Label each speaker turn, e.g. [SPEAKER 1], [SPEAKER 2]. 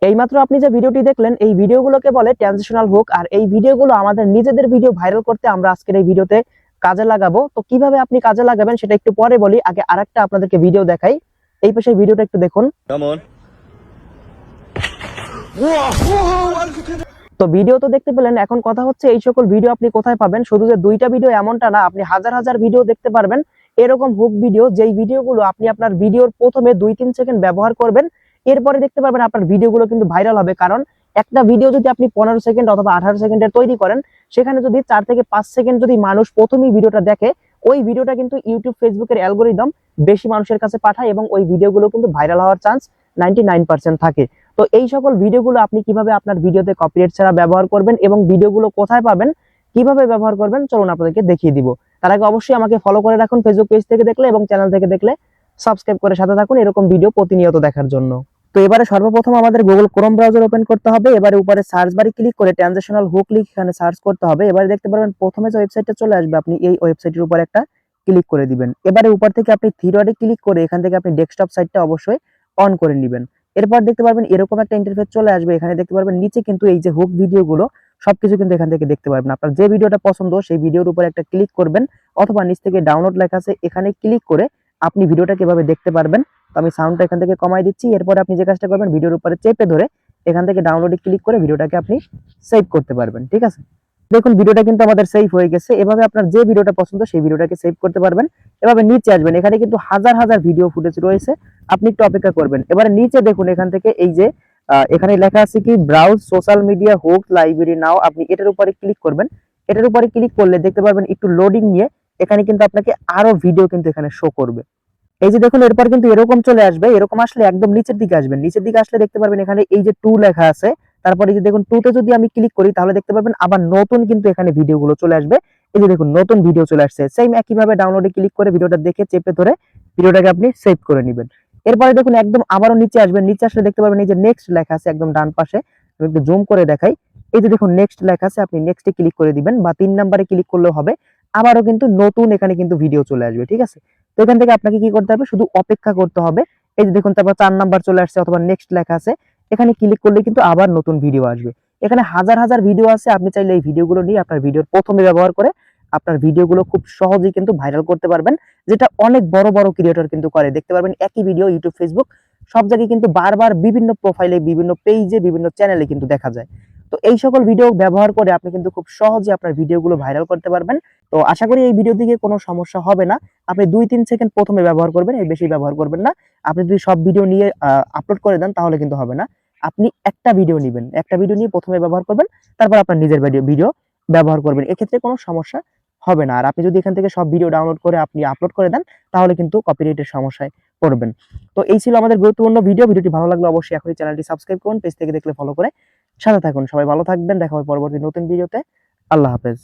[SPEAKER 1] এইমাত্র আপনি যে ভিডিওটি দেখলেন এই ভিডিওগুলোকে বলে ট্রানজিশনাল হুক। আর এই ভিডিওগুলো আমাদের নিজেদের ভিডিও ভাইরাল করতে আমরা আজকের এই ভিডিওতে কাজে লাগাবো। তো কিভাবে আপনি কাজে লাগাবেন সেটা একটু পরে বলি, আগে আরেকটা আপনাদেরকে ভিডিও দেখাই। এই পাশে ভিডিওটা একটু দেখুন। তো ভিডিও তো দেখতে পেলেন, এখন কথা হচ্ছে এই সকল ভিডিও আপনি কোথায় পাবেন। শুধু যে দুইটা ভিডিও এমনটা না, আপনি হাজার হাজার ভিডিও দেখতে পারবেন এরকম হুক ভিডিও, যেই ভিডিওগুলো আপনি আপনার ভিডিওর প্রথমে 2-3 সেকেন্ড ব্যবহার করবেন, এরপরে দেখতে পারবেন আপনার ভিডিওগুলো কিন্তু ভাইরাল হবে। কারণ একটা ভিডিও যদি আপনি 15 সেকেন্ড অথবা 18 সেকেন্ডের তৈরি করেন, সেখানে যদি 4 থেকে 5 সেকেন্ড যদি মানুষ প্রথমেই ভিডিওটা দেখে, ওই ভিডিওটা কিন্তু ইউটিউব ফেসবুকের অ্যালগোরিদম বেশি মানুষের কাছে পাঠায় এবং ওই ভিডিওগুলো কিন্তু ভাইরাল হওয়ার চান্স 99% থাকে। তো এই সকল ভিডিওগুলো আপনি কিভাবে আপনার ভিডিওতে কপিরাইট ছাড়া ব্যবহার করবেন এবং ভিডিওগুলো কোথায় পাবেন, কিভাবে ব্যবহার করবেন, চলুন আপনাদেরকে দেখিয়ে দিব। তার আগে অবশ্যই আমাকে ফলো করে রাখুন ফেসবুক পেজ থেকে দেখলে, এবং চ্যানেল থেকে দেখলে সাবস্ক্রাইব করে সাথে থাকুন এরকম ভিডিও প্রতিনিয়ত দেখার জন্য। তো এবারে সর্বপ্রথম আমাদের গুগল ক্রোম ব্রাউজার ওপেন করতে হবে। এবারে উপরে সার্চ বারে ক্লিক করে ট্রানজিশনাল হুক লিখে এখানে সার্চ করতে হবে। এবারে দেখতে পারবেন প্রথমে যে ওয়েবসাইটটা চলে আসবে, আপনি এই ওয়েবসাইটের উপর একটা ক্লিক করে দিবেন। এবারে উপর থেকে আপনি থ্রি ডটে ক্লিক করে এখান থেকে আপনি ডেস্কটপ সাইটটা অবশ্যই অন করে নেবেন। এরপর দেখতে পারবেন এরকম একটা ইন্টারফেস চলে আসবে। এখানে দেখতে পারবেন নিচে কিন্তু এই যে হুক ভিডিওগুলো সবকিছু কিন্তু এখান থেকে দেখতে পারবেন। আপনার যে ভিডিওটা পছন্দ সেই ভিডিওর উপর একটা ক্লিক করবেন, অথবা নিচ থেকে ডাউনলোড লেখা আছে এখানে ক্লিক করে আপনি ভিডিওটা কিভাবে দেখতে পারবেন। তো আমি সাউন্ডটা এখান থেকে কমাই দিচ্ছি। এরপর আপনি যে কাজটা করবেন, ভিডিওর উপরে চেপে ধরে এখান থেকে ডাউনলোডে ক্লিক করে ভিডিওটাকে আপনি সেভ করতে পারবেন। ঠিক আছে, দেখুন ভিডিওটা কিন্তু আমাদের সেভ হয়ে গেছে। এভাবে আপনার যে ভিডিওটা পছন্দ সেই ভিডিওটাকে সেভ করতে পারবেন। এভাবে নিচে আসবেন, এখানে কিন্তু হাজার হাজার ভিডিও ফুটেজ রয়েছে, আপনি একটু অপেক্ষা করবেন। এবারে নিচে দেখুন এখান থেকে এই যে এখানে লেখা আছে কি browse social media hook library now, আপনি এটার উপরে ক্লিক করবেন। এটার উপরে ক্লিক করলে দেখতে পারবেন একটু লোডিং নিয়ে এখানে কিন্তু আপনাকে আরো ভিডিও কিন্তু এখানে শো করবে। এই যে দেখুন এরপর কিন্তু এরকম চলে আসবে। এরকম আসলে একদম নিচের দিকে আসবেন, নিচের দিকে আসলে দেখতে পারবেন এখানে এই যে 2 লেখা আছে। তারপরে এই যে দেখুন 2 তে যদি আমি ক্লিক করি তাহলে দেখতে পারবেন আবার নতুন কিন্তু এখানে ভিডিওগুলো চলে আসবে। এই যে দেখুন নতুন ভিডিও চলে আসছে। সেম একইভাবে ডাউনলোডে ক্লিক করে ভিডিওটা দেখে চেপে ধরে ভিডিওটাকে আপনি সেভ করে নেবেন। এরপরে দেখুন একদম আবারও নিচে আসবেন, নিচে আসলে দেখতে পারবেন এই যে নেক্সট লেখা আছে একদম ডান পাশে। আমি একটু জুম করে দেখাই। এই যে দেখুন নেক্সট লেখা আছে, আপনি নেক্সটে ক্লিক করে দিবেন বা 3 নম্বরে ক্লিক করলেও হবে। আবারও কিন্তু নতুন এখানে কিন্তু ভিডিও চলে আসবে। ঠিক আছে, তো এখান থেকে আপনাকে কি করতে হবে, শুধু অপেক্ষা করতে হবে। এই যে দেখুন তারপর 4 নাম্বার চলে আসছে অথবা নেক্সট লেখা আছে, এখানে ক্লিক করলে কিন্তু আবার নতুন ভিডিও আসবে। এখানে হাজার হাজার ভিডিও আছে, আপনি চাইলে এই ভিডিওগুলো নিয়ে আপনার ভিডিওর প্রথমে ব্যবহার করে আপনার ভিডিওগুলো খুব সহজেই কিন্তু ভাইরাল করতে পারবেন, যেটা অনেক বড় বড় ক্রিয়েটর কিন্তু করে। দেখতে পারবেন একই ভিডিও ইউটিউব ফেসবুক সব জায়গায় কিন্তু বারবার বিভিন্ন প্রোফাইলে বিভিন্ন পেজে বিভিন্ন চ্যানেলে কিন্তু দেখা যায়। তো এই সকল ভিডিও ব্যবহার করে আপনি কিন্তু খুব সহজে আপনার ভিডিওগুলো ভাইরাল করতে পারবেন। তো আশা করি এই ভিডিও থেকে কোনো সমস্যা হবে না। আপনি 2-3 সেকেন্ড প্রথমে ব্যবহার করবেন, এর বেশি ব্যবহার করবেন না। আপনি যদি সব ভিডিও নিয়ে আপলোড করে দেন তাহলে কিন্তু হবে না। আপনি একটা ভিডিও নিবেন, একটা ভিডিও নিয়ে প্রথমে ব্যবহার করবেন, তারপর আপনার নিজের ভিডিও ব্যবহার করবেন। এক্ষেত্রে কোনো সমস্যা হবে না। আর আপনি যদি এখান থেকে সব ভিডিও ডাউনলোড করে আপনি আপলোড করে দেন তাহলে কিন্তু কপিরাইটের সমস্যায় পড়বেন। তো এই ছিল আমাদের গুরুত্বপূর্ণ ভিডিও। ভিডিওটি ভালো লাগলে অবশ্যই এখনই চ্যানেলটি সাবস্ক্রাইব করুন, পেজ থেকে দেখলে ফলো করে সাথে থাকুন। সবাই ভালো থাকবেন, দেখা হবে পরবর্তী নতুন ভিডিওতে। আল্লাহ হাফেজ।